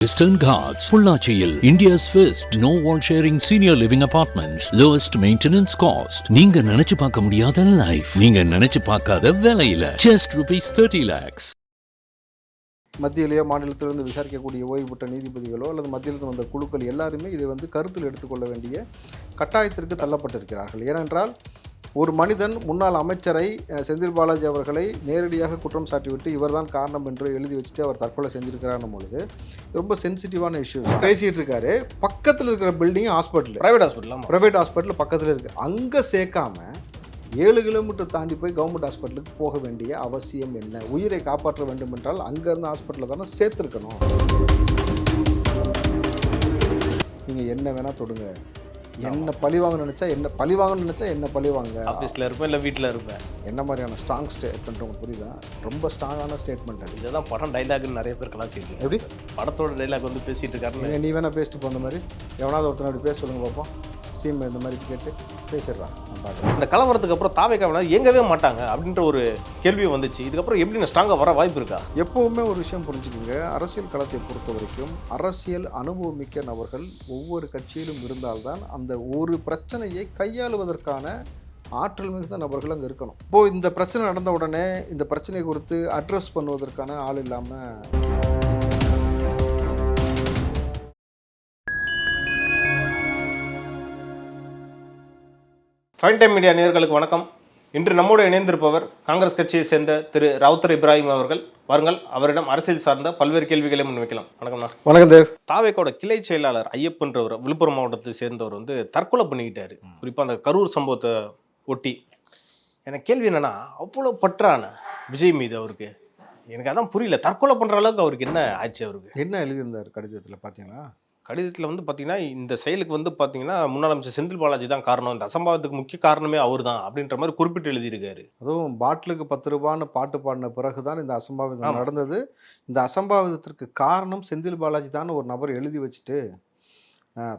Western Ghats, Pullachiyil, India's first no wall sharing senior living apartments, lowest maintenance cost. நீங்க நினைச்சு பார்க்க முடியாத life, நீங்க நினைச்சு பார்க்காத விலையில just ₹30 lakhs. மத்தியிலேயோ மாநிலத்திலிருந்து விசாரிக்கக்கூடிய ஓய்வு பெற்ற நீதிபதிகளோ அல்லது மத்தியிலிருந்து வந்த குழுக்கள் எல்லாருமே இதை கருத்தில் எடுத்துக்கொள்ள வேண்டிய கட்டாயத்திற்கு தள்ளப்பட்டிருக்கிறார்கள். ஏனென்றால் ஒரு மனிதன் முன்னாள் அமைச்சரை செந்தில் பாலாஜி அவர்களை நேரடியாக குற்றம் சாட்டிவிட்டு இவர்தான் காரணம் என்று எழுதி வச்சுட்டு அவர் தற்கொலை செஞ்சிருக்கிறார் பொழுது ரொம்ப சென்சிட்டிவான இஷ்யூ பேசிகிட்டு இருக்காரு. பக்கத்தில் இருக்கிற பில்டிங் ஹாஸ்பிட்டல், ப்ரைவேட் ஹாஸ்பிட்டல் பக்கத்தில் இருக்குது. அங்கே சேர்க்காம 7 கிலோமீட்டர் தாண்டி போய் கவர்மெண்ட் ஹாஸ்பிட்டலுக்கு போக வேண்டிய அவசியம் என்ன? உயிரை காப்பாற்ற வேண்டும் என்றால் அங்கேருந்து ஹாஸ்பிட்டலில் தானே சேர்த்துருக்கணும். நீங்கள் என்ன வேணால் தொடுங்க, என்ன பழிவாங்க நினச்சா என்ன பழிவாங்க. ஆஃபீஸில் இருப்பேன், இல்லை வீட்டில் இருப்பேன். என்ன மாதிரியான ஸ்ட்ராங் ஸ்டேட்மெண்ட் உங்களுக்கு புரியுதா? ரொம்ப ஸ்ட்ராங்கான ஸ்டேட்மெண்ட் அது. இதுதான் படம் டைலாக்னு நிறைய பேர் கலாச்சிருக்கு. எப்படி படத்தோட டைலாக் பேசிட்டு இருக்காரு. நீ வேணா பேசிட்டு போன மாதிரி எவனாவது ஒருத்தர் அப்படி பேச சொல்லுங்க பார்ப்போம். சீம் இந்த மாதிரி கேட்டு பேசிடுறான். இந்த கலவரத்துக்கு அப்புறம் தாவேக்கா இயங்கவே மாட்டாங்க அப்படின்ற ஒரு கேள்வியும் வந்துச்சு. இதுக்கப்புறம் எப்படி ஸ்ட்ராங்காக வர வாய்ப்பு இருக்கா? எப்போவுமே ஒரு விஷயம் புரிஞ்சுக்கோங்க, அரசியல் களத்தை பொறுத்த வரைக்கும் அரசியல் அனுபவமிக்க நபர்கள் ஒவ்வொரு கட்சியிலும் இருந்தால்தான் அந்த ஒரு பிரச்சனையை கையாளுவதற்கான ஆற்றல் மிகுந்த நபர்கள் அங்கே இருக்கணும். இப்போது இந்த பிரச்சனை நடந்த உடனே இந்த பிரச்சனை குறித்து அட்ரஸ் பண்ணுவதற்கான ஆள் இல்லாமல் ஃபைன் டைம் மீடியா நேயர்களுக்கு வணக்கம். இன்று நம்மோடு இணைந்திருப்பவர் காங்கிரஸ் கட்சியை சேர்ந்த திரு ராவுத்தர் இப்ராஹிம் அவர்கள். வாருங்கள், அவரிடம் அரசியல் சார்ந்த பல்வேறு கேள்விகளை முன்வைக்கலாம். வணக்கம்ண்ணா. வணக்கம் தேவ். தாவேக்கோட கிளை செயலாளர் ஐயப்பன்றவர் விழுப்புரம் மாவட்டத்தை சேர்ந்தவர் தற்கொலை பண்ணிக்கிட்டாரு. குறிப்பாக அந்த கரூர் சம்பவத்தை ஒட்டி எனக்கு கேள்வி என்னன்னா, அவ்வளோ பற்றான விஜய் மீது அவருக்கு எனக்கு அதான் புரியல. தற்கொலை பண்ணுற அளவுக்கு அவருக்கு என்ன ஆச்சு? அவருக்கு என்ன எழுதியிருந்தார் கடிதத்தில் பார்த்தீங்களா? கடிதத்தில் பார்த்தீங்கன்னா, இந்த செயலுக்கு பார்த்தீங்கன்னா முன்னாள் அமைச்சர் செந்தில் பாலாஜி தான் காரணம், இந்த அசம்பாவத்துக்கு முக்கிய காரணமே அவர் தான் அப்படின்ற மாதிரி குறிப்பிட்டு எழுதியிருக்காரு. அதுவும் பாட்டிலுக்கு 10 ரூபான்னு பாட்டு பாடின பிறகு தான் இந்த அசம்பாவிதம் நடந்தது. இந்த அசம்பாவிதத்திற்கு காரணம் செந்தில் பாலாஜி தான் ஒரு நபர் எழுதி வச்சுட்டு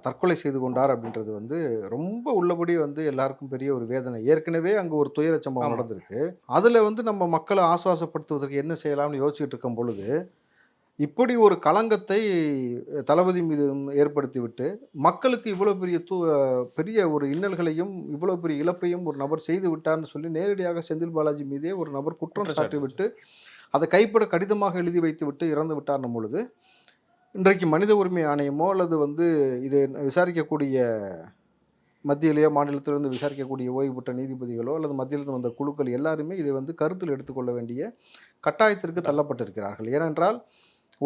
தற்கொலை செய்து கொண்டார் அப்படின்றது ரொம்ப உள்ளபடி எல்லாருக்கும் பெரிய ஒரு வேதனை. ஏற்கனவே அங்கே ஒரு துயர சம்பவம் நடந்திருக்கு. அதில் நம்ம மக்களை ஆசுவாசப்படுத்துவதற்கு என்ன செய்யலாம்னு யோசிச்சுட்டு இருக்கும் பொழுது இப்படி ஒரு களங்கத்தை தளபதி மீது ஏற்படுத்திவிட்டு மக்களுக்கு இவ்வளோ பெரிய ஒரு இன்னல்களையும் இவ்வளோ பெரிய இழப்பையும் ஒரு நபர் செய்து விட்டார்னு சொல்லி நேரடியாக செந்தில் பாலாஜி மீதே ஒரு நபர் குற்றம் சாட்டிவிட்டு அதை கைப்பட கடிதமாக எழுதி வைத்து விட்டு இறந்து விட்டார்னும் பொழுது இன்றைக்கு மனித உரிமை ஆணையமோ அல்லது இதை விசாரிக்கக்கூடிய மத்தியிலேயோ மாநிலத்திலிருந்து விசாரிக்கக்கூடிய ஓய்வு பெற்ற நீதிபதிகளோ அல்லது மத்தியிலிருந்து வந்த குழுக்கள் எல்லாருமே இதை கருத்தில் எடுத்துக்கொள்ள வேண்டிய கட்டாயத்திற்கு தள்ளப்பட்டிருக்கிறார்கள். ஏனென்றால்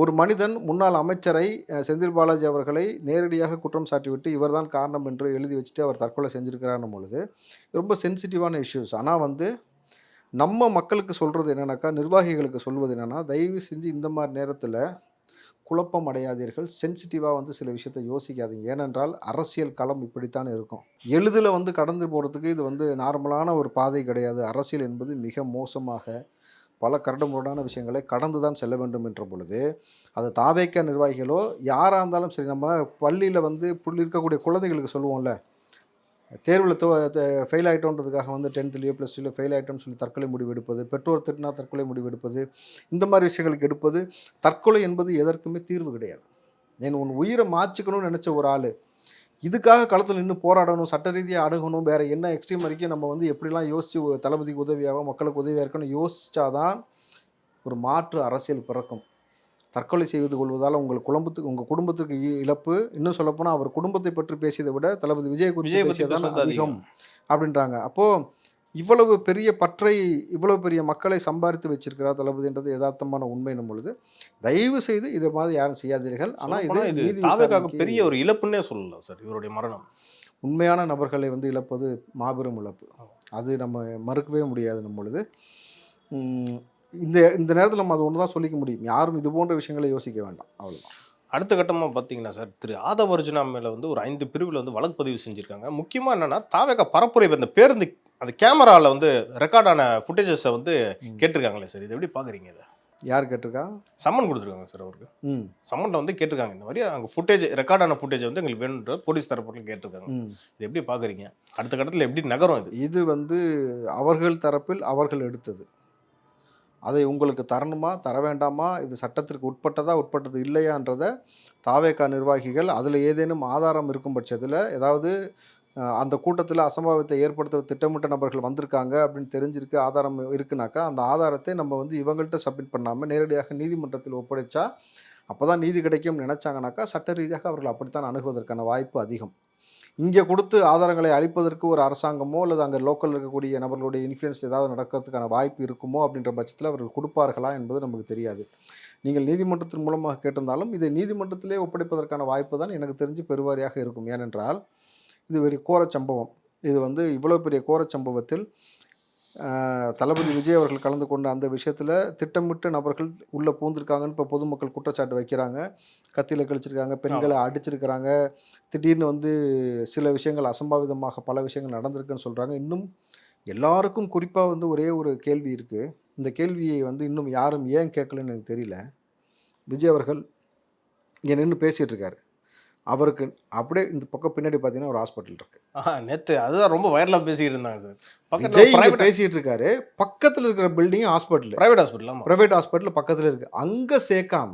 ஒரு மனிதன் முன்னாள் அமைச்சரை செந்தில் பாலாஜி அவர்களை நேரடியாக குற்றம் சாட்டிவிட்டு இவர்தான் காரணம் என்று எழுதி வச்சுட்டு அவர் தற்கொலை செஞ்சுருக்கிறார் பொழுது ரொம்ப சென்சிட்டிவான இஷ்யூஸ். ஆனால் நம்ம மக்களுக்கு சொல்கிறது என்னென்னாக்கா, நிர்வாகிகளுக்கு சொல்வது என்னென்னா, தயவு செஞ்சு இந்த மாதிரி நேரத்தில் குழப்பம் அடையாதீர்கள், சென்சிட்டிவாக சில விஷயத்தை யோசிக்காதீங்க. ஏனென்றால் அரசியல் களம் இப்படித்தான் இருக்கும். எளிதில் கடந்து போகிறதுக்கு இது நார்மலான ஒரு பாதை கிடையாது. அரசியல் என்பது மிக மோசமாக பல கரடுமுரடான விஷயங்களை கடந்து தான் செல்ல வேண்டும் என்ற பொழுது அது தாவேக்கா நிர்வாகிகளோ யாராக இருந்தாலும் சரி, நம்ம பள்ளியில் இருக்கக்கூடிய குழந்தைகளுக்கு சொல்லுவோம்ல, தேர்வில் ஃபெயில் ஆகிட்டோன்றதுக்காக 10th +2 ஃபெயில் ஆகிட்டோம்னு சொல்லி தற்கொலை முடிவு எடுப்பது, பெற்றோர் திட்டினா தற்கொலை முடிவு எடுப்பது, இந்த மாதிரி விஷயங்களுக்கு எடுப்பது. தற்கொலை என்பது எதற்குமே தீர்வு கிடையாது. உன் உயிரை மாற்றிக்கணும்னு நினச்ச ஒரு ஆள் இதுக்காக களத்தில் நின்று போராடணும், சட்ட ரீதியாக அணுகணும், வேறு என்ன எக்ஸ்ட்ரீம் வரைக்கும் நம்ம எப்படிலாம் யோசித்து தளபதிக்கு உதவியாக மக்களுக்கு உதவியாக இருக்கணும் யோசித்தாதான் ஒரு மாற்று அரசியல் பிறக்கும். தற்கொலை செய்து கொள்வதால் உங்கள் குடும்பத்துக்கு இழப்பு. இன்னும் சொல்லப்போனால் அவர் குடும்பத்தை பற்றி பேசியதை விட தளபதி விஜய் பேசியதான் அதிகம் அப்படின்றாங்க. அப்போது இவ்வளவு பெரிய பற்றை, இவ்வளவு பெரிய மக்களை சம்பாதித்து வச்சிருக்கிறார் தளபதின்றது யதார்த்தமான உண்மைன்னும் பொழுது தயவு செய்து இதை மாதிரி யாரும் செய்யாதீர்கள். ஆனால் இது தாவேக்காவுக்கு பெரிய ஒரு இழப்புன்னே சொல்லலாம் சார். இவருடைய மரணம் உண்மையான நபர்களை இழப்பது மாபெரும் இழப்பு. அது நம்ம மறுக்கவே முடியாதுன்னும் பொழுது இந்த நேரத்தில் நம்ம அது ஒன்று தான் சொல்லிக்க முடியும். யாரும் இது போன்ற விஷயங்களை யோசிக்க வேண்டாம், அவ்வளோதான். அடுத்த கட்டமாக பார்த்தீங்கன்னா சார், திரு ஆதவ அர்ஜுனா மேலே ஒரு 5 பிரிவில் வழக்கு பதிவு செஞ்சுருக்காங்க. முக்கியமாக என்னென்னா, தாவேக்கா பரப்புரை அந்த பேருந்து அந்த கேமராவில் ரெக்கார்டான ஃபுட்டேஜஸை கேட்டிருக்காங்களே சார், இது எப்படி பார்க்குறீங்க? இதை யார் கேட்டிருக்கா? சம்மன் கொடுத்துருக்காங்க சார் அவருக்கு. சம்மனில் கேட்டிருக்காங்க இந்த மாதிரி அங்கே ஃபுட்டேஜ், ரெக்கார்டான ஃபுட்டேஜ் எங்களுக்கு வேணுன்ற போலீஸ் தரப்பில் கேட்டிருக்காங்க. இது எப்படி பார்க்குறீங்க? அடுத்த கட்டத்தில் எப்படி நகரும்? இது அவர்கள் தரப்பில் அவர்கள் எடுத்தது. அதை உங்களுக்கு தரணுமா தர வேண்டாமா, இது சட்டத்திற்கு உட்பட்டது இல்லையான்றதை தாவேகா நிர்வாகிகள் அதில் ஏதேனும் ஆதாரம் இருக்கும் பட்சத்தில், ஏதாவது அந்த கூட்டத்தில் அசம்பாவிதத்தை ஏற்படுத்த திட்டமிட்ட நபர்கள் வந்திருக்காங்க அப்படின்னு தெரிஞ்சிருக்கு, ஆதாரம் இருக்குனாக்கா அந்த ஆதாரத்தை நம்ம வந்து இவங்கள்ட்ட சப்மிட் பண்ணாமல் நேரடியாக நீதிமன்றத்தில் ஒப்படைச்சா அப்போ தான் நீதி கிடைக்கும்னு நினச்சாங்கனாக்கா சட்ட ரீதியாக அவர்கள் அப்படித்தான் அணுகுவதற்கான வாய்ப்பு அதிகம். இங்கே கொடுத்து ஆதாரங்களை அளிப்பதற்கு ஒரு அரசாங்கமோ அல்லது அங்கே லோக்கல் இருக்கக்கூடிய நபர்களுடைய இன்ஃப்ளூயன்ஸ் ஏதாவது நடக்கிறதுக்கான வாய்ப்பு இருக்குமோ அப்படின்ற பட்சத்தில் அவர்கள் கொடுப்பார்களா என்பது நமக்கு தெரியாது. நீங்கள் நீதிமன்றத்தின் மூலமாக கேட்டிருந்தாலும் இதை நீதிமன்றத்திலே ஒப்படைப்பதற்கான வாய்ப்பு தான் எனக்கு தெரிஞ்சு பெருவாரியாக இருக்கும். ஏனென்றால் இது ஒரு கோரச் சம்பவம். இது வந்து இவ்வளோ பெரிய கோரச் சம்பவத்தில் தளபதி விஜய் அவர்கள் கலந்து கொண்ட அந்த விஷயத்தில் திட்டமிட்டு நபர்கள் உள்ளே பூந்திருக்காங்கன்னு இப்போ பொதுமக்கள் குற்றச்சாட்டு வைக்கிறாங்க. கத்தியில் கழிச்சிருக்காங்க, பெண்களை அடிச்சிருக்கிறாங்க, திடீர்னு வந்து சில விஷயங்கள் அசம்பாவிதமாக பல விஷயங்கள் நடந்திருக்குன்னு சொல்கிறாங்க. இன்னும் எல்லாருக்கும் குறிப்பாக வந்து ஒரே ஒரு கேள்வி இருக்குது. இந்த கேள்வியை வந்து இன்னும் யாரும் ஏன் கேட்கலன்னு எனக்கு தெரியல. விஜய் அவர்கள் இங்கே நின்று பேசிகிட்டு இருக்காரு. அவருக்கு அப்படியே இந்த பக்கம் பின்னாடி பார்த்தீங்கன்னா ஒரு ஹாஸ்பிட்டல் இருக்கு. நேற்று அதுதான் ரொம்ப வைரலாக பேசிக்கிட்டு இருந்தாங்க சார். பக்கத்தில் பேசிகிட்டு இருக்காரு. பக்கத்தில் இருக்கிற பில்டிங் ஹாஸ்பிட்டல், ப்ரைவேட் ஹாஸ்பிட்டல் பக்கத்தில் இருக்குது. அங்கே சேர்க்காம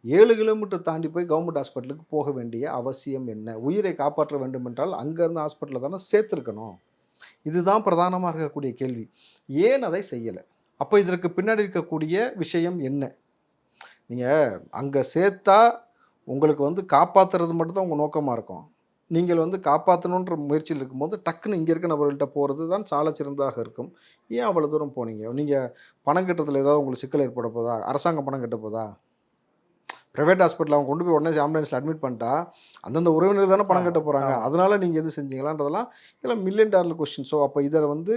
7 கிலோமீட்டர் தாண்டி போய் கவர்மெண்ட் ஹாஸ்பிட்டலுக்கு போக வேண்டிய அவசியம் என்ன? உயிரை காப்பாற்ற வேண்டும் என்றால் அங்கேருந்து ஹாஸ்பிட்டலில் தானே சேர்த்துருக்கணும். இதுதான் பிரதானமாக இருக்கக்கூடிய கேள்வி. ஏன் அதை செய்யலை? அப்போ இதற்கு பின்னாடி இருக்கக்கூடிய விஷயம் என்ன? நீங்கள் அங்கே சேர்த்தா உங்களுக்கு வந்து காப்பாற்றுறது மட்டும்தான் உங்கள் நோக்கமாக இருக்கும். நீங்கள் வந்து காப்பாற்றணுன்ற முயற்சியில் இருக்கும்போது டக்குன்னு இங்கே இருக்க நபர்கள்ட்ட போகிறது தான் சால சிறந்ததாக இருக்கும். ஏன் அவ்வளோ தூரம் போனீங்க? நீங்கள் பணம் கட்டுறதுல ஏதாவது உங்களுக்கு சிக்கல் ஏற்பட போதா? அரசாங்கம் பணம் கட்ட போதா? ப்ரைவேட் ஹாஸ்பிட்டல் அவங்க கொண்டு போய் உடனே ஆம்புலன்ஸில் அட்மிட் பண்ணிட்டா அந்தந்த உறவினர் தானே பணம் கட்ட போகிறாங்க. அதனால நீங்கள் எது செஞ்சீங்களான்றதெல்லாம் இதெல்லாம் $1 மில்லியன் கொஸ்டின். ஸோ அப்போ இதை வந்து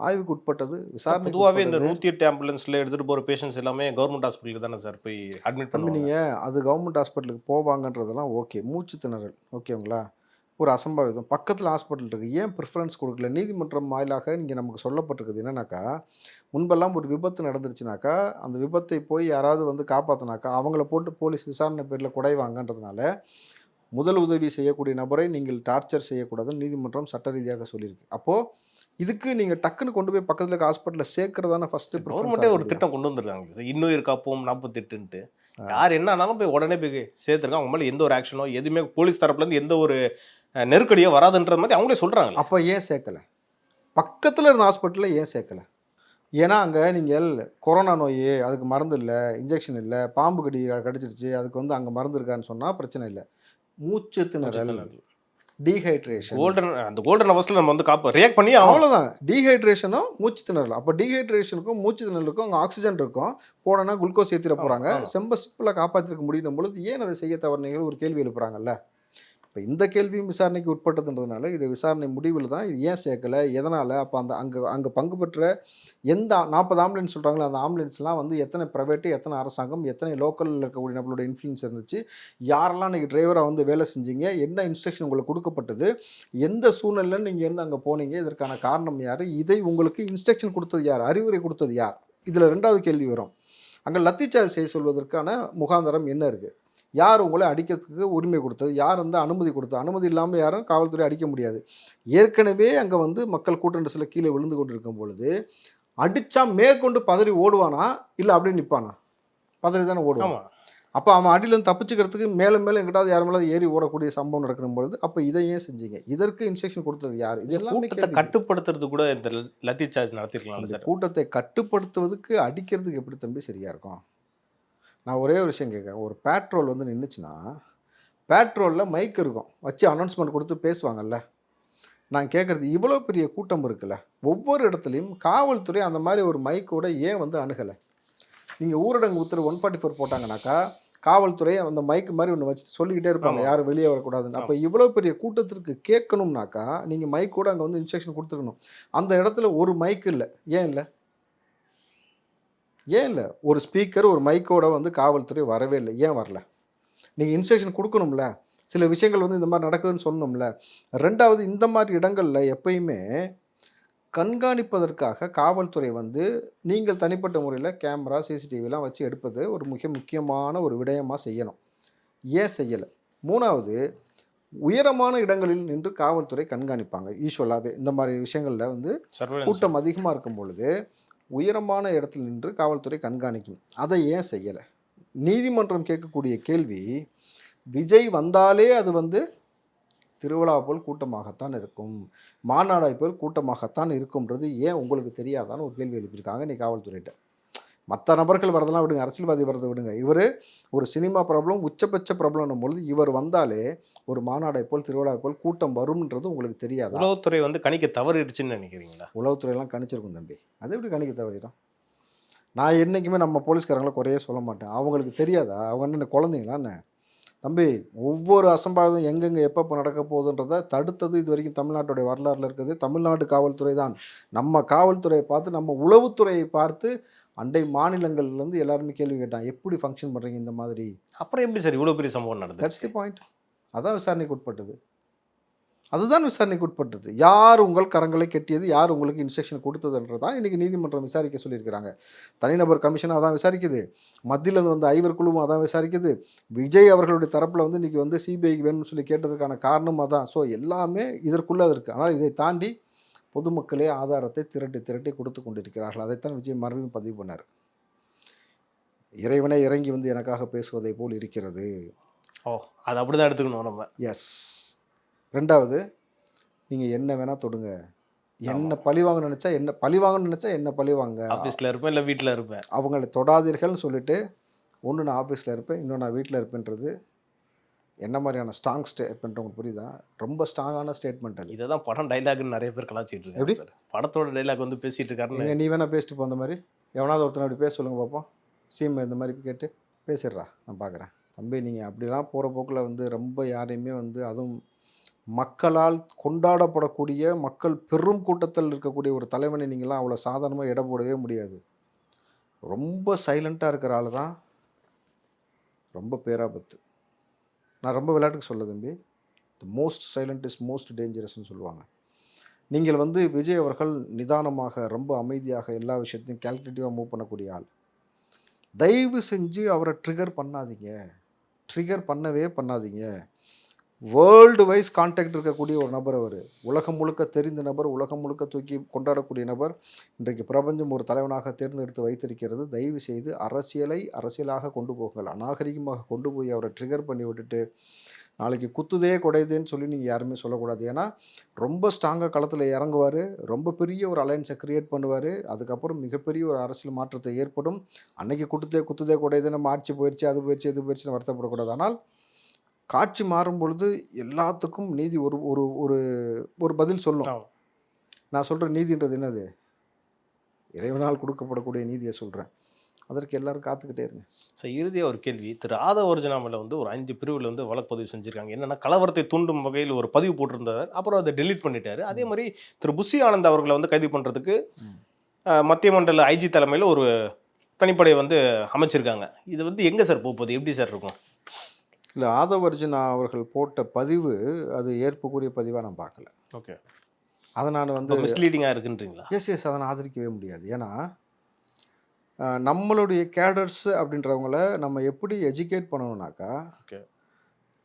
ஆய்வுக்கு உட்பட்டது, விசாரணை. பொதுவாகவே இந்த 108 ஆம்புலன்ஸில் எடுத்துகிட்டு போகிற பேஷண்ட்ஸ் எல்லாமே கவர்மெண்ட் ஹாஸ்பிட்டலுக்கு தானே சார் போய் அட்மிட் பண்ணி. நீங்கள் அது கவர்மெண்ட் ஹாஸ்பிட்டலுக்கு போவாங்கன்றதெல்லாம் ஓகே. மூச்சு திணறல் ஓகேங்களா, ஒரு அசம்பாவிதம் பக்கத்தில் ஹாஸ்பிட்டல் இருக்குது, ஏன் ப்ரிஃபரன்ஸ் கொடுக்கல? நீதிமன்றம் வாயிலாக இங்கே நமக்கு சொல்லப்பட்டிருக்குது என்னன்னாக்கா, முன்பெல்லாம் ஒரு விபத்து நடந்துருச்சுனாக்கா அந்த விபத்தை போய் யாராவது வந்து காப்பாற்றினாக்கா அவங்கள போட்டு போலீஸ் விசாரணை பேரில் குடைவாங்கன்றதுனால முதல் உதவி செய்யக்கூடிய நபரை நீங்கள் டார்ச்சர் செய்யக்கூடாதுன்னு நீதிமன்றம் சட்ட ரீதியாக சொல்லியிருக்கு. அப்போது இதுக்கு நீங்கள் டக்குன்னு கொண்டு போய் பக்கத்தில் இருக்க ஹாஸ்பிட்டலில் சேர்க்கறதான ஃபஸ்ட்டு கவர்மெண்ட்டே ஒரு திட்டம் கொண்டு வந்துருக்காங்க சார். இன்னும் காப்போம் 48ன்ட்டு. யார் என்ன ஆனாலும் போய் உடனே போய் சேர்த்துருக்காங்க. அவங்க மேலே எந்த ஒரு ஆக்ஷனோ எதுவுமே போலீஸ் தரப்புலேருந்து எந்த ஒரு நெருக்கடியோ வராதுன்ற மாதிரி அவங்களே சொல்கிறாங்க. அப்போ ஏன் சேர்க்கலை? பக்கத்தில் இருந்த ஹாஸ்பிட்டலில் ஏன் சேர்க்கலை? ஏன்னா அங்கே நீங்கள் கொரோனா நோய், அதுக்கு மருந்து இல்லை, இன்ஜெக்ஷன் இல்லை, பாம்பு கடிச்சிருச்சு, அதுக்கு வந்து அங்கே மருந்து இருக்கான்னு சொன்னால் பிரச்சனை இல்லை. மூச்சு திணறல், டீஹைட்ரேஷன், அந்த கோல்டன் அவர்ஸில் நம்ம வந்து ரியாக்ட் பண்ணி அவ்வளோதான். டீஹைட்ரேஷனும் மூச்சு திணறல். அப்போ டீஹைட்ரேஷனுக்கும் மூச்சு திணறலுக்கும் அங்கே ஆக்சிஜன் இருக்கும், போனோன்னா குளுக்கோஸ் ஏற்றிட போகிறாங்க. செம்ப சிப்பில் காப்பாற்றிருக்க முடியும் பொழுது ஏன் அதை செய்ய தவறுனீங்க ஒரு கேள்வி எழுப்புறாங்கல்ல. இப்போ இந்த கேள்வியும் விசாரணைக்கு உட்பட்டதுன்றதுனால இது விசாரணை முடிவில் தான் இது ஏன் சேர்க்கலை, எதனால். அப்போ அங்கே பங்கு பெற்ற எந்த 40 ஆம்புலன்ஸ் சொல்கிறாங்களோ அந்த ஆம்புலன்ஸ்லாம் வந்து எத்தனை ப்ரைவேட்டு, எத்தனை அரசாங்கம், எத்தனை லோக்கலில் இருக்கக்கூடிய நம்மளோட இன்ஃப்ளூயன்ஸ் இருந்துச்சு, யாரெல்லாம் இன்றைக்கி டிரைவராக வந்து வேலை செஞ்சீங்க, என்ன இன்ஸ்ட்ரக்ஷன் உங்களுக்கு கொடுக்கப்பட்டது, எந்த சூழ்நிலையில் நீங்கள் இருந்து அங்கே போனீங்க, இதற்கான காரணம் யார், இதை உங்களுக்கு இன்ஸ்ட்ரக்ஷன் கொடுத்தது யார், அறிவுரை கொடுத்தது யார். இதில் 2வது கேள்வி வரும். அங்கே லத்திச்சார்ஜ் செய்ய சொல்வதற்கான முகாந்தரம் என்ன இருக்குது? யார் உங்களை அடிக்கிறதுக்கு உரிமை கொடுத்தது, யார் வந்து அனுமதி கொடுத்தது? அனுமதி இல்லாமல் யாரும் காவல்துறை அடிக்க முடியாது. ஏற்கனவே அங்கே வந்து மக்கள் கூட்ட சில கீழே விழுந்து கொண்டு இருக்கும் பொழுது அடித்தா மேற்கொண்டு பதறி ஓடுவானா இல்லை அப்படியே நிற்பானா? பதறி தானே ஓடுவான். அப்போ அவன் அடியிலேருந்து தப்பிச்சுக்கிறதுக்கு மேலும் மேலும் எங்கிட்டாவது யார் மேலே ஏறி ஓடக்கூடிய சம்பவம் நடக்கணும் பொழுது அப்போ இதை ஏன் செஞ்சீங்க? இதற்கு இன்ஸ்ட்ரக்ஷன் கொடுத்தது யார்? இதெல்லாம் கட்டுப்படுத்துறது கூட இந்த லத்தி சார்ஜ் நடத்திருக்கலாம் சார். கூட்டத்தை கட்டுப்படுத்துவதுக்கு அடிக்கிறதுக்கு எப்படி தம்பி சரியாக இருக்கும்? நான் ஒரே ஒரு விஷயம் கேட்குறேன். ஒரு பேட்ரோல் வந்து நின்றுச்சுன்னா பேட்ரோலில் மைக் இருக்கும், வச்சு அனௌன்ஸ்மெண்ட் கொடுத்து பேசுவாங்கல்ல. நான் கேட்குறது, இவ்வளோ பெரிய கூட்டம் இருக்குல்ல, ஒவ்வொரு இடத்துலையும் காவல்துறை அந்த மாதிரி ஒரு மைக்கோட ஏன் வந்து அணுகலை? நீங்கள் ஊரடங்கு உத்தரவு 144 போட்டாங்கனாக்கா காவல்துறை அந்த மைக்கு மாதிரி ஒன்று வச்சு சொல்லிக்கிட்டே இருப்பாங்க, யாரும் வெளியே வரக்கூடாதுன்னு. அப்போ இவ்வளோ பெரிய கூட்டத்திற்கு கேட்கணும்னாக்கா நீங்கள் மைக் கூட அங்கே வந்து இன்ஸ்ட்ரக்ஷன் கொடுத்துருக்கணும். அந்த இடத்துல ஒரு மைக் இல்லை. ஏன் இல்லை? ஏன் இல்லை? ஒரு ஸ்பீக்கர், ஒரு மைக்கோட வந்து காவல்துறை வரவே இல்லை. ஏன் வரல? நீங்கள் இன்ஸ்ட்ரக்ஷன் கொடுக்கணும்ல, சில விஷயங்கள் வந்து இந்த மாதிரி நடக்குதுன்னு சொல்லணும்ல. 2வது, இந்த மாதிரி இடங்களில் எப்பயுமே கண்காணிப்பதற்காக காவல்துறை வந்து நீங்கள் தனிப்பட்ட முறையில் கேமரா, சிசிடிவிலாம் வச்சு எடுப்பது ஒரு முக்கியமான ஒரு விடயமாக செய்யணும். ஏன் செய்யலை? 3வது, உயரமான இடங்களில் நின்று காவல்துறை கண்காணிப்பாங்க யூஸ்வலாகவே. இந்த மாதிரி விஷயங்களில் வந்து கூட்டம் அதிகமாக இருக்கும் பொழுது உயரமான இடத்தில் நின்று காவல்துறை கண்காணிக்கும். அதை ஏன் செய்யலை? நீதிமன்றம் கேட்கக்கூடிய கேள்வி, விஜய் வந்தாலே அது வந்து திருவிழா போல் கூட்டமாகத்தான் இருக்கும், மாநாடாய் போல் கூட்டமாகத்தான் இருக்கும்ன்றது ஏன் உங்களுக்கு தெரியாதான்னு ஒரு கேள்வி எழுப்பியிருக்காங்க நீ காவல்துறையிட்ட. மற்ற நபர்கள் வரதெல்லாம் விடுங்க, அரசியல்வாதி வரதை விடுங்க. இவர் ஒரு சினிமா பிரபலம், உச்சபட்ச பிரபலம் பொழுது இவர் வந்தாலே ஒரு மாநாடை போல் திருவிழா போல் கூட்டம் வரும்ன்றது உங்களுக்கு தெரியாதா? உளவுத்துறை வந்து கணிக்க தவறிடுச்சுன்னு நினைக்கிறீங்களா? உளவுத்துறையெல்லாம் கணிச்சிருக்கும் தம்பி, அது எப்படி கணிக்க தவறிடும்? நான் என்றைக்குமே நம்ம போலீஸ்காரங்களை குறையே சொல்ல மாட்டேன். அவங்களுக்கு தெரியாதா? அவங்க என்ன குழந்தைங்களா என்ன? தம்பி, ஒவ்வொரு அசம்பாவிதம் எங்கெங்கே எப்போ நடக்க போகுதுன்றதை தடுத்தது இது வரைக்கும் தமிழ்நாட்டுடைய வரலாறுல இருக்குது தமிழ்நாடு காவல்துறை தான். நம்ம காவல்துறையை பார்த்து, நம்ம உளவுத்துறையை பார்த்து அண்டை மாநிலங்கள்லேருந்து எல்லாருமே கேள்வி கேட்டான், எப்படி ஃபங்க்ஷன் பண்ணுறீங்க இந்த மாதிரி. அப்புறம் எப்படி சார் இவ்வளோ பெரிய சம்பவம் நடந்தது? That's the point. அதான் விசாரணைக்கு உட்பட்டது. அதுதான் விசாரணைக்கு உட்பட்டது. யார் உங்கள் கரங்களை கெட்டியது, யார் உங்களுக்கு இன்ஸ்ட்ரக்ஷன் கொடுத்ததுன்றதான் இன்றைக்கி நீதிமன்றம் விசாரிக்க சொல்லியிருக்கிறாங்க. தனிநபர் கமிஷனும் அதான் விசாரிக்குது, மத்தியிலேருந்து வந்து ஐவர் குழுவும் அதான் விசாரிக்குது. விஜய் அவர்களுடைய தரப்பில் வந்து இன்றைக்கி வந்து சிபிஐக்கு வேணும்னு சொல்லி கேட்டதுக்கான காரணம் அதான். ஸோ எல்லாமே இதற்குள்ளே இருக்குது. ஆனால் இதை தாண்டி பொதுமக்களே ஆதாரத்தை திரட்டி கொடுத்து கொண்டிருக்கிறார்கள். அதைத்தான் விஜய் மறுபடியும் பதிவு பண்ணார். இறைவனே இறங்கி வந்து எனக்காக பேசுவதை போல் இருக்கிறது. ஓ, அது அப்படி தான் எடுத்துக்கணும் நம்ம. எஸ். ரெண்டாவது, நீங்கள் என்ன வேணால் தொடுங்க, என்ன பழிவாங்க நினச்சா என்ன பழிவாங்க. ஆஃபீஸில் இருப்பேன், இல்லை வீட்டில் இருப்பேன், அவங்கள தொடாதீர்கள்னு சொல்லிட்டு, ஒன்று நான் ஆஃபீஸில் இருப்பேன், இன்னொன்று நான் வீட்டில் இருப்பேன்றது என்ன மாதிரியான ஸ்ட்ராங் ஸ்டேட்மெண்ட் உங்களுக்கு புரியுதா? ரொம்ப ஸ்ட்ராங்கான ஸ்டேட்மெண்ட் அது. இதை தான் படம் டைலாக்னு நிறைய பேர் கலாச்சிட்டு இருக்காங்க. எப்படி சார் படத்தோட டைலாக் வந்து பேசிகிட்டு இருக்காருன்னு? நீ வேணால் பேசிட்டு போ. அந்த மாதிரி எவனாவது ஒருத்தனை அப்படி பேச சொல்லுங்கள் பார்ப்போம். சிஎம் இந்த மாதிரி கேட்டு பேசிடுறா, நான் பார்க்குறேன். தம்பி, நீங்கள் அப்படிலாம் போகிற போக்கில் வந்து ரொம்ப யாரையுமே வந்து, அதுவும் மக்களால் கொண்டாடப்படக்கூடிய, மக்கள் பெரும் கூட்டத்தில் இருக்கக்கூடிய ஒரு தலைவனை நீங்களாம் அவ்வளோ சாதாரணமாக இடம் போடவே முடியாது. ரொம்ப சைலண்ட்டாக இருக்கிற ஆள் தான் ரொம்ப பேராபத்து. நான் ரொம்ப விளையாட்டுக்கு சொல்ல தம்பி, the most silent is most டேஞ்சரஸ்ன்னு சொல்லுவாங்க. நீங்கள் வந்து விஜய் அவர்கள் நிதானமாக, ரொம்ப அமைதியாக, எல்லா விஷயத்தையும் கால்குலேட்டிவாக மூவ் பண்ணக்கூடிய ஆள். தயவு செஞ்சு அவரை ட்ரிகர் பண்ணாதீங்க. வேர்ல்டு வைஸ் கான்டாக்ட் இருக்கக்கூடிய ஒரு நபர் அவர். உலகம் முழுக்க தெரிந்த நபர், உலகம் முழுக்க தூக்கி கொண்டாடக்கூடிய நபர். இன்றைக்கு பிரபஞ்சம் ஒரு தலைவனாக தேர்ந்தெடுத்து வைத்திருக்கிறது. தயவு செய்து அரசியலாக கொண்டு போங்கள். அநாகரிகமாக கொண்டு போய் அவரை ட்ரிகர் பண்ணி விட்டுட்டு நாளைக்கு குத்துதே குடையுதேன்னு சொல்லி நீங்கள் யாருமே சொல்லக்கூடாது. ஏன்னா ரொம்ப ஸ்ட்ராங்காக களத்தில் இறங்குவார், ரொம்ப பெரிய ஒரு அலையன்ஸை க்ரியேட் பண்ணுவார். அதுக்கப்புறம் மிகப்பெரிய ஒரு அரசியல் மாற்றத்தை ஏற்படும். அன்னைக்கு குத்துதே குடையுது, நம்ம ஆட்சி போயிடுச்சு, அது போயிடுச்சுன்னு வருத்தப்படக்கூடாது. ஆனால் காட்சி மாறும் பொழுது எல்லாத்துக்கும் நீதி ஒரு ஒரு ஒரு ஒரு பதில் சொல்லும். நான் சொல்கிற நீதின்றது என்னது? இறைவனால் கொடுக்கப்படக்கூடிய நீதியை சொல்கிறேன். அதற்கு எல்லாரும் காத்துக்கிட்டே இருங்க. சார், இறுதியாக ஒரு கேள்வி. திரு ஆதவ அர்ஜுனா மேலே வந்து ஒரு 5 பிரிவில் வந்து வழக்கு பதிவு செஞ்சுருக்காங்க. என்னென்னா, கலவரத்தை தூண்டும் வகையில் ஒரு பதிவு போட்டிருந்தார், அப்புறம் அதை டெலீட் பண்ணிட்டாரு. அதே மாதிரி திரு புஷி ஆனந்த் அவர்களை வந்து கைது பண்ணுறதுக்கு மத்திய மண்டல ஐஜி தலைமையில் ஒரு தனிப்படை வந்து அமைச்சிருக்காங்க. இது வந்து எங்கே சார் போகுது, எப்படி சார் இருக்கும்? இல்லை, ஆதவ அர்ஜுனா அவர்கள் போட்ட பதிவு அது ஏற்புக்குரிய பதிவாக நான் பார்க்கல. ஓகே, அதை நான் வந்து மிஸ்லீடிங்காக இருக்குன்றீங்களா? எஸ், அதை நான் ஆதரிக்கவே முடியாது. ஏன்னா நம்மளுடைய கேடர்ஸ் அப்படின்றவங்கள நம்ம எப்படி எஜுகேட் பண்ணணும்னாக்கா,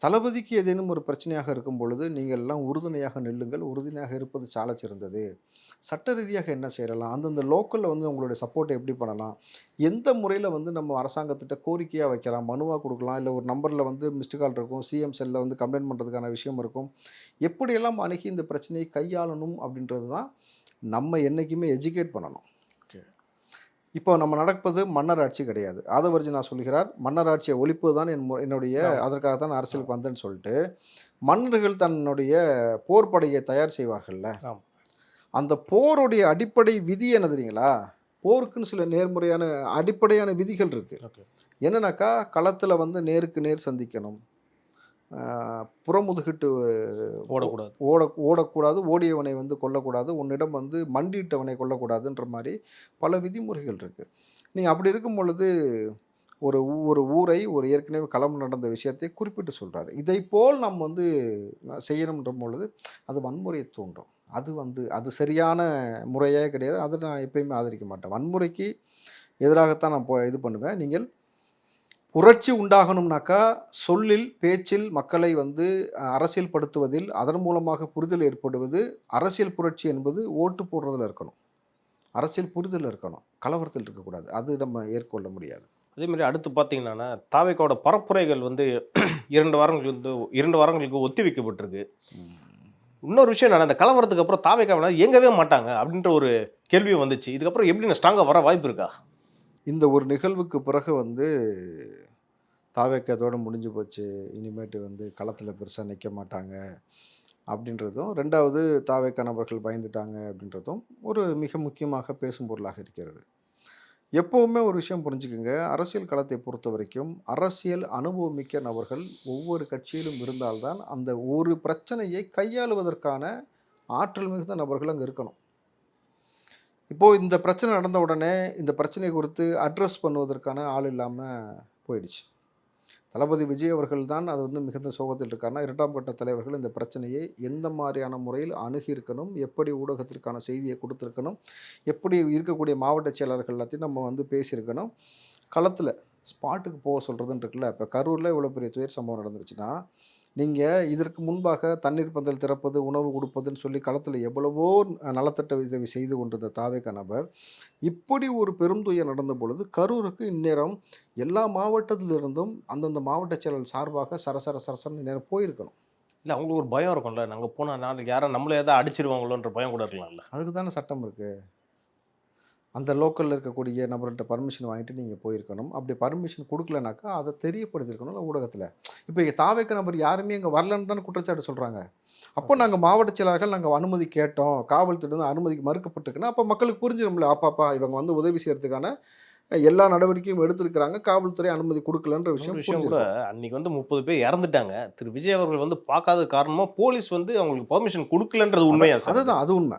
தளபதிக்கு ஏதேனும் ஒரு பிரச்சனையாக இருக்கும் பொழுது நீங்கள் எல்லாம் உறுதுணையாக நில்லுங்கள், உறுதுணையாக இருப்பது சால சிறந்தது. சட்ட ரீதியாக என்ன செய்யலாம், அந்தந்த லோக்கலில் வந்து உங்களுடைய சப்போர்ட்டை எப்படி பண்ணலாம், எந்த முறையில் வந்து நம்ம அரசாங்கத்திட்ட கோரிக்கையாக வைக்கலாம், மனுவாக கொடுக்கலாம், இல்லை ஒரு நம்பரில் வந்து மிஸ்டு கால் இருக்கும், சிஎம் செல்லில் வந்து கம்ப்ளைண்ட் பண்ணுறதுக்கான விஷயம் இருக்கும், எப்படியெல்லாம் அணுகி இந்த பிரச்சனையை கையாளணும் அப்படின்றது தான் நம்ம என்றைக்குமே எஜுகேட் பண்ணணும். இப்போ நம்ம நடப்பது மன்னர் ஆட்சி கிடையாது. ஆதவ அர்ஜுனா சொல்கிறார், மன்னர் ஆட்சியை ஒழிப்பு தான் என்னுடைய, அதற்காக தான் அரசியலுக்கு வந்தேன்னு சொல்லிட்டு, மன்னர்கள் தன்னுடைய போர்ப்படையை தயார் செய்வார்கள்ல, அந்த போருடைய அடிப்படை விதி என்ன தெரியுங்களா? போருக்குன்னு சில நேர்முறையான அடிப்படையான விதிகள் இருக்குது. என்னன்னாக்கா, களத்தில் வந்து நேருக்கு நேர் சந்திக்கணும், புறமுதுகிட்டு ஓடக்கூடாது, ஓடியவனை வந்து கொல்லக்கூடாது, உன்னிடம் வந்து மண்டியிட்டவனை கொல்லக்கூடாதுன்ற மாதிரி பல விதிமுறைகள் இருக்குது. நீங்கள் அப்படி இருக்கும் பொழுது ஒரு ஊரை, ஒரு ஏற்கனவே களம் நடந்த விஷயத்தை குறிப்பிட்டு சொல்கிறாரு. இதை போல் நம்ம வந்து செய்யணுன்ற பொழுது அது வன்முறையை தூண்டும். அது சரியான முறையே கிடையாது. அதை நான் எப்பயுமே ஆதரிக்க மாட்டேன். வன்முறைக்கு எதிராகத்தான் நான் இது பண்ணுவேன். நீங்கள் புரட்சி உண்டாகணும்னாக்கா சொல்லில், பேச்சில் மக்களை வந்து அரசியல் படுத்துவதில், அதன் மூலமாக புரிதல் ஏற்படுவது, அரசியல் புரட்சி என்பது ஓட்டு போடுறதுல இருக்கணும். அரசியல் புரிதல் இருக்கணும், கலவரத்தில் இருக்கக்கூடாது. அது நம்ம ஏற்கொள்ள முடியாது. அதே மாதிரி அடுத்து பார்த்தீங்கன்னா தாவேக்காவோட பரப்புரைகள் வந்து 2 வாரங்களுக்கு ஒத்தி வைக்கப்பட்டிருக்கு. இன்னொரு விஷயம் என்னன்னா, அந்த கலவரத்துக்கு அப்புறம் தாவேக்கா இயங்கவே மாட்டாங்க அப்படின்ற ஒரு கேள்வியும் வந்துச்சு. இதுக்கப்புறம் எப்படி ஸ்ட்ராங்காக வர வாய்ப்பு இருக்கா? இந்த ஒரு நிகழ்வுக்கு பிறகு வந்து தாவேக்கா அதோட முடிஞ்சு போச்சு, இனிமேட்டு வந்து களத்தில் பெருசாக நிற்க மாட்டாங்க அப்படின்றதும், 2வது தாவேக்கா நபர்கள் பயந்துட்டாங்க அப்படின்றதும் ஒரு மிக முக்கியமாக பேசும் பொருளாக இருக்கிறது. எப்போவுமே ஒரு விஷயம் புரிஞ்சுக்குங்க, அரசியல் களத்தை பொறுத்த வரைக்கும் அரசியல் அனுபவமிக்க நபர்கள் ஒவ்வொரு கட்சியிலும் இருந்தால்தான் அந்த ஒரு பிரச்சனையை கையாளுவதற்கான ஆற்றல் மிகுந்த நபர்கள் அங்கே இருக்கணும். இப்போது இந்த பிரச்சனை நடந்த உடனே இந்த பிரச்சனை குறித்து அட்ரஸ் பண்ணுவதற்கான ஆள் இல்லாமல் போயிடுச்சு. தளபதி விஜய் அவர்கள் தான் அது வந்து மிகுந்த சோகத்தில் இருக்காருன்னா, 2ஆம் கட்ட தலைவர்கள் இந்த பிரச்சனையை எந்த மாதிரியான முறையில் அணுகியிருக்கணும், எப்படி ஊடகத்திற்கான செய்தியை கொடுத்துருக்கணும், எப்படி இருக்கக்கூடிய மாவட்ட செயலாளர்கள் எல்லாத்தையும் நம்ம வந்து பேசியிருக்கணும். களத்தில் ஸ்பாட்டுக்கு போக சொல்கிறதுன்னு இருக்குல்ல, இப்போ கரூரில் இவ்வளோ பெரிய துயர் சம்பவம் நடந்துருச்சுன்னா, நீங்கள் இதற்கு முன்பாக தண்ணீர் பந்தல் திறப்பது, உணவு கொடுப்பதுன்னு சொல்லி களத்தில் எவ்வளவோ நலத்திட்ட உதவி செய்து கொண்டிருந்த தாவேக்கா நபர், இப்படி ஒரு பெரும் துயர் நடந்த பொழுது கரூருக்கு இந்நேரம் எல்லா மாவட்டத்திலிருந்தும் அந்தந்த மாவட்ட செயலர் சார்பாக சரசரன்னு இந்நேரம் போயிருக்கணும். இல்லை, அவங்களுக்கு ஒரு பயம் இருக்கும்ல, நாங்கள் போனால் நாளைக்கு யாரும் நம்மளே ஏதாவது அடிச்சிருவாங்களோன்ற பயம் கூட இருக்கலாம்ல. அதுக்கு தானே சட்டம் இருக்குது. அந்த லோக்கலில் இருக்கக்கூடிய நபர்கிட்ட பர்மிஷன் வாங்கிட்டு நீங்கள் போயிருக்கணும். அப்படி பர்மிஷன் கொடுக்கலனாக்கா அதை தெரியப்படுத்திருக்கணும் ஊடகத்தில். இப்போ தாவேக்கா நபர் யாருமே இங்கே வரலன்னு தானே குற்றச்சாட்டு சொல்கிறாங்க. அப்போ நாங்கள் மாவட்ட செயலாளர்கள் நாங்கள் அனுமதி கேட்டோம், காவல்துறை அனுமதிக்கு மறுக்கப்பட்டிருக்குன்னா அப்போ மக்களுக்கு புரிஞ்சிடும்ல, அப்பாப்பா இவங்க வந்து உதவி செய்யறதுக்கான எல்லா நடவடிக்கையும் எடுத்திருக்கிறாங்க, காவல்துறை அனுமதி கொடுக்கலன்ற விஷயம் கூட. அன்னைக்கு வந்து 30 பேர் இறந்துட்டாங்க. திரு விஜய் அவர்கள் வந்து பார்க்காத காரணமா போலீஸ் வந்து அவங்களுக்கு பெர்மிஷன் கொடுக்கலன்றது உண்மையா சார்? அதுதான், அது உண்மை.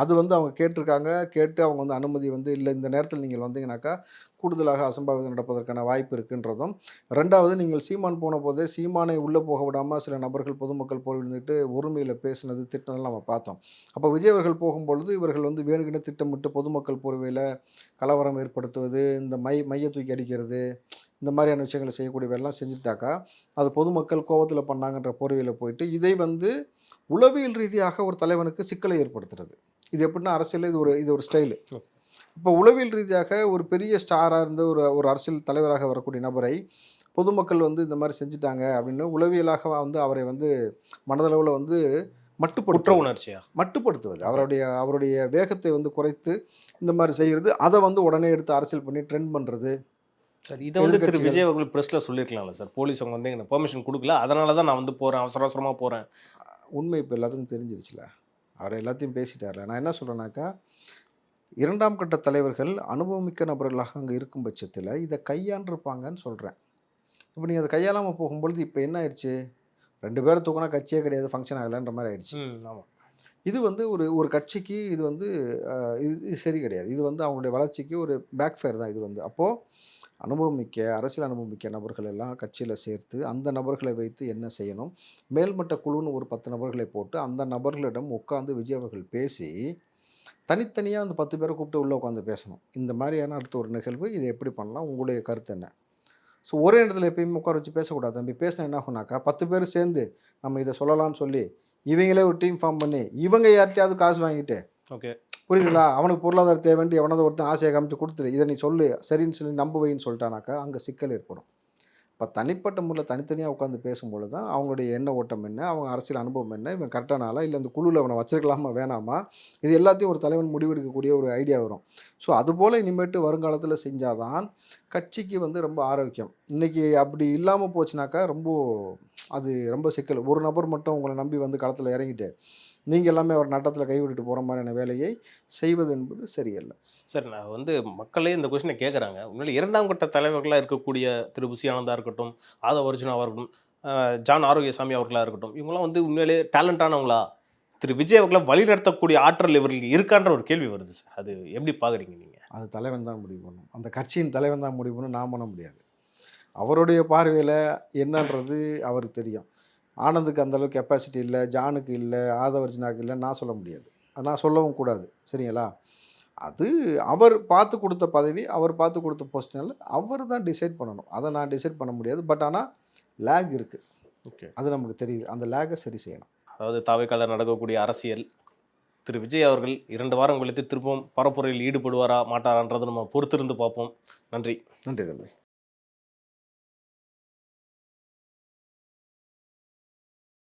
அது வந்து அவங்க கேட்டிருக்காங்க, கேட்டு அவங்க வந்து அனுமதி வந்து இல்லை இந்த நேரத்தில் நீங்கள் வந்தீங்கன்னாக்கா கூடுதலாக அசம்பாவிதம் நடப்பதற்கான வாய்ப்பு இருக்குன்றதும். 2வது, நீங்கள் சீமான் போன போதே சீமானை உள்ளே போக விடாமல் சில நபர்கள் பொதுமக்கள் போய் விழுந்துட்டு ஒருமையில் பேசினது திட்டம்லாம் நம்ம பார்த்தோம். அப்போ விஜய் அவர்கள் போகும்பொழுது இவர்கள் வந்து வேணுகின திட்டமிட்டு பொதுமக்கள் போர்வையில் கலவரம் ஏற்படுத்துவது, இந்த மைய தூக்கி அடிக்கிறது, இந்த மாதிரியான விஷயங்களை செய்யக்கூடியவெல்லாம் செஞ்சுட்டாக்கா அது பொதுமக்கள் கோபத்தில் பண்ணாங்கன்ற போர்வையில் போயிட்டு இதை வந்து உளவியல் ரீதியாக ஒரு தலைவனுக்கு சிக்கலை ஏற்படுத்துறது. இது எப்படின்னா அரசியல் இது ஒரு ஸ்டைலு. இப்போ உளவியல் ரீதியாக ஒரு பெரிய ஸ்டாராக இருந்து ஒரு அரசியல் தலைவராக வரக்கூடிய நபரை பொதுமக்கள் வந்து இந்த மாதிரி செஞ்சுட்டாங்க அப்படின்னு உளவியலாக வந்து அவரை வந்து மனதளவில் வந்து மட்டுப்படுத்துவது, அவருடைய வேகத்தை வந்து குறைத்து இந்த மாதிரி செய்கிறது, அதை வந்து உடனே எடுத்து அரசியல் பண்ணி ட்ரெண்ட் பண்ணுறது. சார், இதை வந்து திரு விஜய் அவர்கள் ப்ரெஸ்ஸில் சொல்லியிருக்கலாம்ல சார், போலீஸ் அவங்க வந்து எனக்கு பெர்மிஷன் கொடுக்கல, அதனால தான் நான் வந்து போகிறேன், அவசரமாக போகிறேன். உண்மை இப்போ எல்லாத்துக்கும் தெரிஞ்சிருச்சுல, அவர் எல்லாத்தையும் பேசிட்டார்ல. நான் என்ன சொல்கிறேன்னாக்கா, 2ஆம் கட்ட தலைவர்கள் அனுபவமிக்க நபர்களாக அங்கே இருக்கும் பட்சத்தில் இதை கையாண்டிருப்பாங்கன்னு சொல்கிறேன். இப்போ நீங்கள் அதை கையாளாமல் போகும்பொழுது இப்போ என்ன ஆயிடுச்சு, 2 பேரை தூக்கினா கட்சியே கிடையாது, ஃபங்க்ஷன் ஆகலைன்ற மாதிரி ஆயிடுச்சு. ஆமாம். இது வந்து ஒரு கட்சிக்கு இது வந்து இது சரி கிடையாது. இது வந்து அவங்களுடைய வளர்ச்சிக்கு ஒரு பேக் ஃபயர் தான் இது வந்து. அப்போது அரசியல் அனுபவமிக்க நபர்கள் எல்லாம் கட்சியில் சேர்த்து அந்த நபர்களை வைத்து என்ன செய்யணும், மேல்மட்ட குழுன்னு ஒரு 10 நபர்களை போட்டு அந்த நபர்களிடம் உட்காந்து விஜய் அவர்கள் பேசி தனித்தனியாக அந்த 10 பேரை கூப்பிட்டு உள்ளே உட்காந்து பேசணும். இந்த மாதிரியான அடுத்த ஒரு நிகழ்வு, இதை எப்படி பண்ணலாம், உங்களுடைய கருத்து என்ன? ஸோ ஒரே இடத்துல எப்பயுமே உட்கார வச்சு பேசக்கூடாது. தம்பி பேசினா என்ன ஆகுனாக்கா 10 பேர் சேர்ந்து நம்ம இதை சொல்லலாம்னு சொல்லி இவங்களே ஒரு டீம் ஃபார்ம் பண்ணி இவங்க யார்கிட்டையாவது காசு வாங்கிட்டு, ஓகே புரியுதுங்களா, அவனுக்கு பொருளாதார தேவைன்ட்டு எவனதை ஒருத்தன் ஆசையை காமிச்சு கொடுத்துரு, இதை நீ சொல்லு சரின்னு சொல்லி நம்புவைன்னு சொல்லிட்டானாக்கா அங்கே சிக்கல் ஏற்படும். இப்போ தனிப்பட்ட முறையில் தனித்தனியாக உட்காந்து பேசும்பொழுது தான் அவங்களுடைய எண்ண ஓட்டம் என்ன, அவங்க அரசியல் அனுபவம் என்ன, இவன் கரெக்டானாலா இல்லை அந்த குழுவில் அவனை வச்சிருக்கலாமா வேணாமா, இது எல்லாத்தையும் ஒரு தலைவன் முடிவெடுக்கக்கூடிய ஒரு ஐடியா வரும். ஸோ அதுபோல் இனிமேட்டு வருங்காலத்தில் செஞ்சாதான் கட்சிக்கு வந்து ரொம்ப ஆரோக்கியம். இன்றைக்கி அப்படி இல்லாமல் போச்சுனாக்கா ரொம்ப சிக்கல். ஒரு நபர் மட்டும் உங்களை நம்பி வந்து களத்தில் இறங்கிட்டு நீங்கள் எல்லாமே அவர் நட்டத்தில் கைவிட்டுட்டு போகிற மாதிரியான வேலையை செய்வது என்பது சரியல்ல. சார், நான் வந்து மக்களே இந்த கொஸ்டினை கேட்குறாங்க. உண்மையிலே 2ஆம் கட்ட தலைவர்களாக இருக்கக்கூடிய திரு புசி ஆனந்தா இருக்கட்டும், ஆதவ அர்ஜுனாவாக இருக்கட்டும், ஜான் ஆரோக்கியசாமி அவர்களாக இருக்கட்டும், இவங்களாம் வந்து உண்மையிலே டேலண்டானவங்களா? திரு விஜய் அவர்களை வழிநடத்தக்கூடிய ஆற்றல் இவர்களுக்கு இருக்கான்ற ஒரு கேள்வி வருது சார். அது எப்படி பார்க்குறீங்க நீங்கள்? அது தலைவன் தான் முடிவு பண்ணணும். அந்த கட்சியின் தலைவன் தான் முடிவு பண்ணணும், நான் பண்ண முடியாது. அவருடைய பார்வையில் என்னன்றது அவருக்கு தெரியும். ஆனந்துக்கு அந்தளவுக்கு கெப்பாசிட்டி இல்லை, ஜானுக்கு இல்லை, ஆதவர்ஜினாக்கு இல்லை, நான் சொல்ல முடியாது, நான் சொல்லவும் கூடாது. சரிங்களா? அது அவர் பார்த்து கொடுத்த பதவி, அவர் பார்த்து கொடுத்த போஸ்ட்னால அவர் தான் டிசைட் பண்ணணும். அதை நான் டிசைட் பண்ண முடியாது. பட் ஆனால் லேக் இருக்குது, ஓகே, அது நமக்கு தெரியுது. அந்த லேகை சரி செய்யணும். அதாவது தாவேக்கால நடக்கக்கூடிய அரசியல் திரு விஜய் அவர்கள் 2 வாரம் கழித்து திரும்பவும் பரப்புரையில் ஈடுபடுவாரா மாட்டாரான்றது நம்ம பொறுத்திருந்து பார்ப்போம். நன்றி. நன்றி தம்பி.